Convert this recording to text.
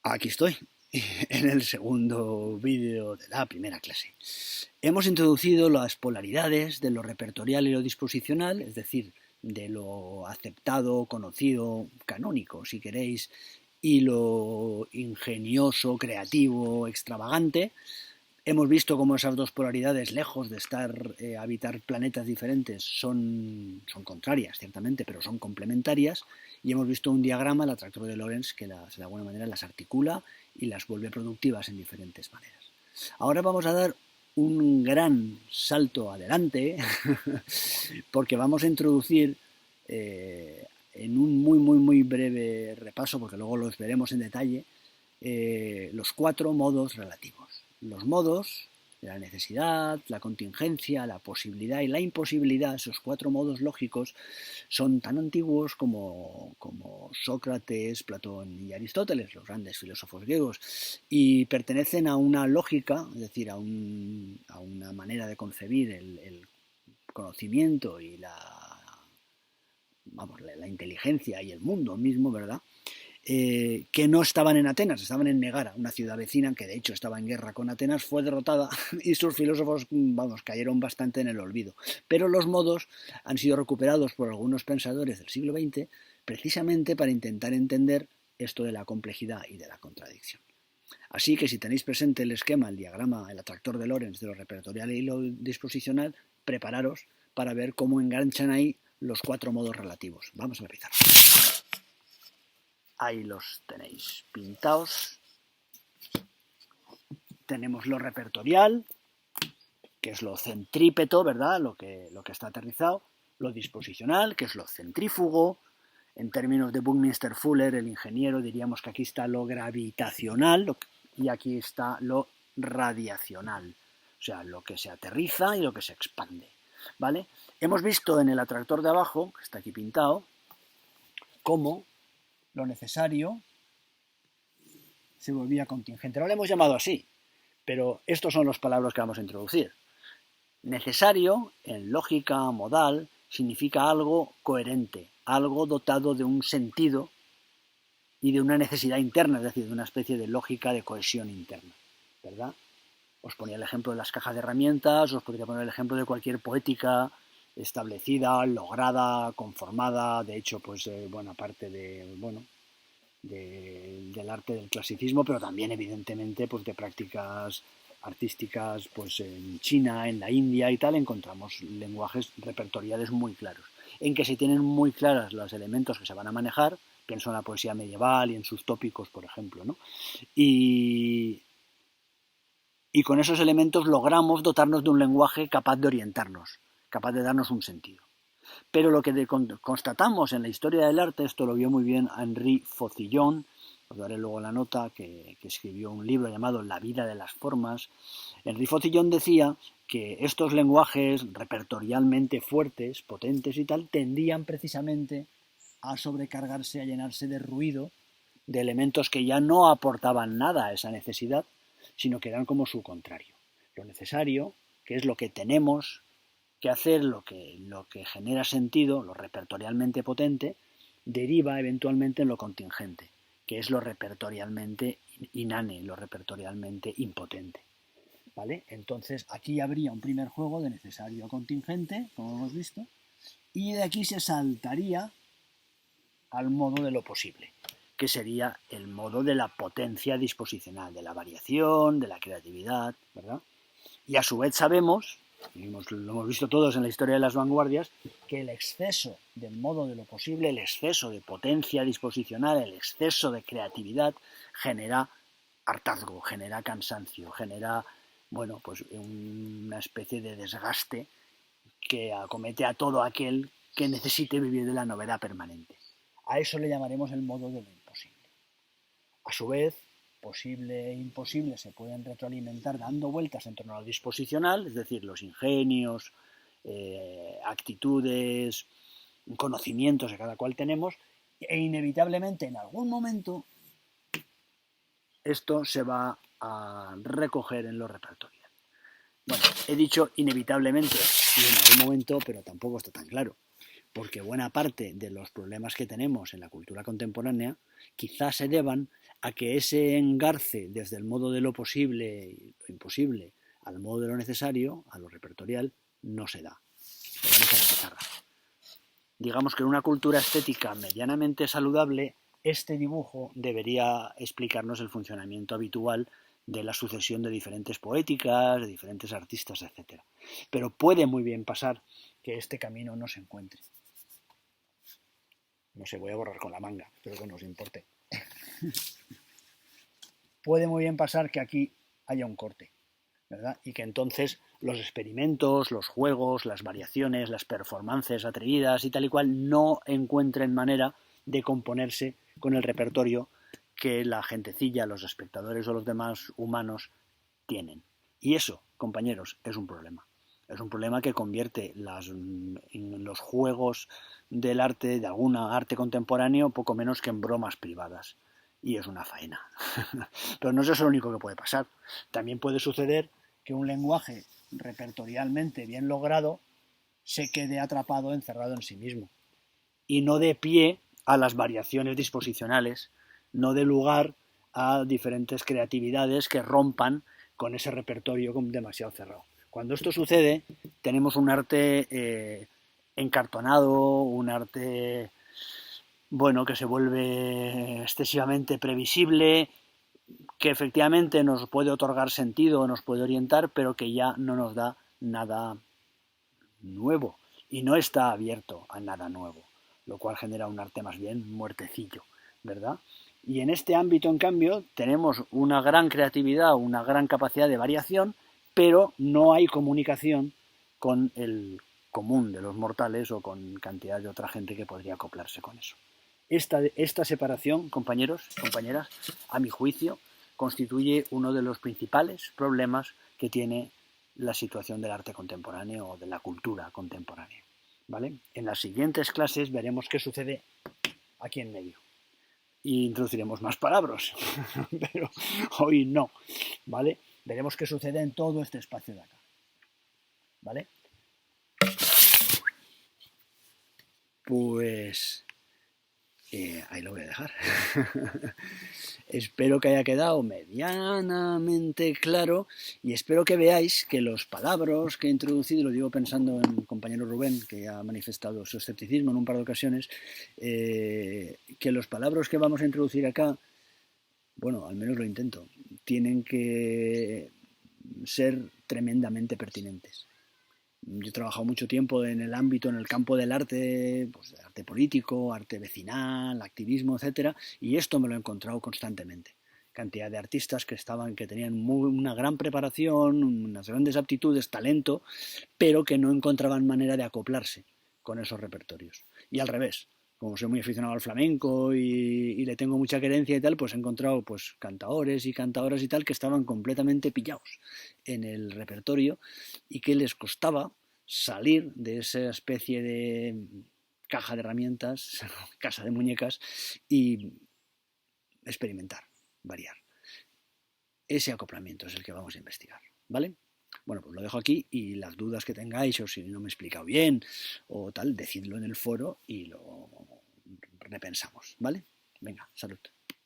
Aquí estoy, en el segundo vídeo de la primera clase. Hemos introducido las polaridades de lo repertorial y lo disposicional, es decir, de lo aceptado, conocido, canónico, si queréis, y lo ingenioso, creativo, extravagante. Hemos visto cómo esas dos polaridades, lejos de habitar planetas diferentes, son contrarias, ciertamente, pero son complementarias. Y hemos visto un diagrama, el atractor de Lorentz, que de alguna manera las articula y las vuelve productivas en diferentes maneras. Ahora vamos a dar un gran salto adelante, porque vamos a introducir en un muy breve repaso, porque luego los veremos en detalle, los 4 modos relativos. Los modos de la necesidad, la contingencia, la posibilidad y la imposibilidad, esos 4 modos lógicos, son tan antiguos como Sócrates, Platón y Aristóteles, los grandes filósofos griegos, y pertenecen a una lógica, es decir, a una manera de concebir el conocimiento y la inteligencia y el mundo mismo, ¿verdad? Que no estaban en Atenas, estaban en Megara, una ciudad vecina que de hecho estaba en guerra con Atenas, fue derrotada y sus filósofos, cayeron bastante en el olvido. Pero los modos han sido recuperados por algunos pensadores del siglo XX precisamente para intentar entender esto de la complejidad y de la contradicción. Así que si tenéis presente el esquema, el diagrama, el atractor de Lorentz de lo repertorial y lo disposicional, prepararos para ver cómo enganchan ahí los 4 modos relativos. Vamos a empezar. Ahí los tenéis pintados. Tenemos lo repertorial, que es lo centrípeto, ¿verdad? Lo que está aterrizado. Lo disposicional, que es lo centrífugo. En términos de Buckminster Fuller, el ingeniero, diríamos que aquí está lo gravitacional y aquí está lo radiacional. O sea, lo que se aterriza y lo que se expande, ¿vale? Hemos visto en el atractor de abajo, que está aquí pintado, cómo lo necesario se volvía contingente. No lo hemos llamado así, pero estos son los palabras que vamos a introducir. Necesario, en lógica modal, significa algo coherente, algo dotado de un sentido y de una necesidad interna, es decir, de una especie de lógica de cohesión interna, ¿verdad? Os ponía el ejemplo de las cajas de herramientas, os podría poner el ejemplo de cualquier poética establecida, lograda, conformada, de hecho, pues buena parte del arte del clasicismo, pero también evidentemente pues de prácticas artísticas pues en China, en la India y tal, encontramos lenguajes repertoriales muy claros, en que se tienen muy claras los elementos que se van a manejar. Pienso en la poesía medieval y en sus tópicos, por ejemplo, ¿no? Y con esos elementos logramos dotarnos de un lenguaje capaz de orientarnos, capaz de darnos un sentido. Pero lo que constatamos en la historia del arte, esto lo vio muy bien Henri Faucillon, os daré luego la nota, que escribió un libro llamado La vida de las formas. Henri Faucillon decía que estos lenguajes repertorialmente fuertes, potentes y tal, tendían precisamente a sobrecargarse, a llenarse de ruido, de elementos que ya no aportaban nada a esa necesidad, sino que eran como su contrario. Lo necesario, que es lo que tenemos que hacer, lo que genera sentido, lo repertorialmente potente, deriva eventualmente en lo contingente, que es lo repertorialmente inane, lo repertorialmente impotente, ¿vale? Entonces aquí habría un primer juego de necesario contingente, como hemos visto, y de aquí se saltaría al modo de lo posible, que sería el modo de la potencia disposicional, de la variación, de la creatividad, ¿verdad? Y a su vez sabemos, lo hemos visto todos en la historia de las vanguardias, que el exceso del modo de lo posible, el exceso de potencia disposicional, el exceso de creatividad genera hartazgo, genera cansancio, genera, bueno, pues una especie de desgaste que acomete a todo aquel que necesite vivir de la novedad permanente. A eso le llamaremos el modo de lo imposible. A su vez, posible e imposible se pueden retroalimentar dando vueltas en torno a lo disposicional, es decir, los ingenios, actitudes, conocimientos que cada cual tenemos, e inevitablemente en algún momento esto se va a recoger en lo repertorial. Bueno, he dicho inevitablemente y en algún momento, pero tampoco está tan claro, porque buena parte de los problemas que tenemos en la cultura contemporánea quizás se deban a que ese engarce desde el modo de lo posible y lo imposible al modo de lo necesario, a lo repertorial, no se da. Volvemos a la pizarra. Digamos que en una cultura estética medianamente saludable, este dibujo debería explicarnos el funcionamiento habitual de la sucesión de diferentes poéticas, de diferentes artistas, etc. Pero puede muy bien pasar que este camino no se encuentre. No sé, voy a borrar con la manga, espero que no os importe. Puede muy bien pasar que aquí haya un corte, ¿verdad? Y que entonces los experimentos, los juegos, las variaciones, las performances atrevidas y tal y cual no encuentren manera de componerse con el repertorio que la gentecilla, los espectadores o los demás humanos tienen. Y eso, compañeros, es un problema. Es un problema que convierte en los juegos del arte, de alguna arte contemporáneo, poco menos que en bromas privadas. Y es una faena. Pero no es eso lo único que puede pasar. También puede suceder que un lenguaje repertorialmente bien logrado se quede atrapado, encerrado en sí mismo. Y no dé pie a las variaciones disposicionales, no dé lugar a diferentes creatividades que rompan con ese repertorio demasiado cerrado. Cuando esto sucede, tenemos un arte encartonado, un arte bueno que se vuelve excesivamente previsible, que efectivamente nos puede otorgar sentido, nos puede orientar, pero que ya no nos da nada nuevo y no está abierto a nada nuevo, lo cual genera un arte más bien muertecillo, ¿verdad? Y en este ámbito, en cambio, tenemos una gran creatividad, una gran capacidad de variación, pero no hay comunicación con el común de los mortales o con cantidad de otra gente que podría acoplarse con eso. Esta separación, compañeros, compañeras, a mi juicio, constituye uno de los principales problemas que tiene la situación del arte contemporáneo o de la cultura contemporánea, ¿vale? En las siguientes clases veremos qué sucede aquí en medio. Y introduciremos más palabras, pero hoy no, ¿vale? Veremos qué sucede en todo este espacio de acá, ¿vale? Pues ahí lo voy a dejar. Espero que haya quedado medianamente claro y espero que veáis que los palabras que he introducido, lo digo pensando en el compañero Rubén, que ha manifestado su escepticismo en un par de ocasiones, que los palabras que vamos a introducir acá, bueno, al menos lo intento, tienen que ser tremendamente pertinentes. Yo he trabajado mucho tiempo en el ámbito, en el campo del arte, pues arte político, arte vecinal, activismo, etcétera, y esto me lo he encontrado constantemente. Cantidad de artistas que tenían una gran preparación, unas grandes aptitudes, talento, pero que no encontraban manera de acoplarse con esos repertorios. Y al revés, como soy muy aficionado al flamenco y le tengo mucha querencia y tal, pues he encontrado pues cantaores y cantadoras y tal que estaban completamente pillados en el repertorio y que les costaba salir de esa especie de caja de herramientas, casa de muñecas y experimentar, variar. Ese acoplamiento es el que vamos a investigar, ¿vale? Bueno, pues lo dejo aquí y las dudas que tengáis o si no me he explicado bien o tal, decidlo en el foro y lo repensamos, ¿vale? Venga, salud.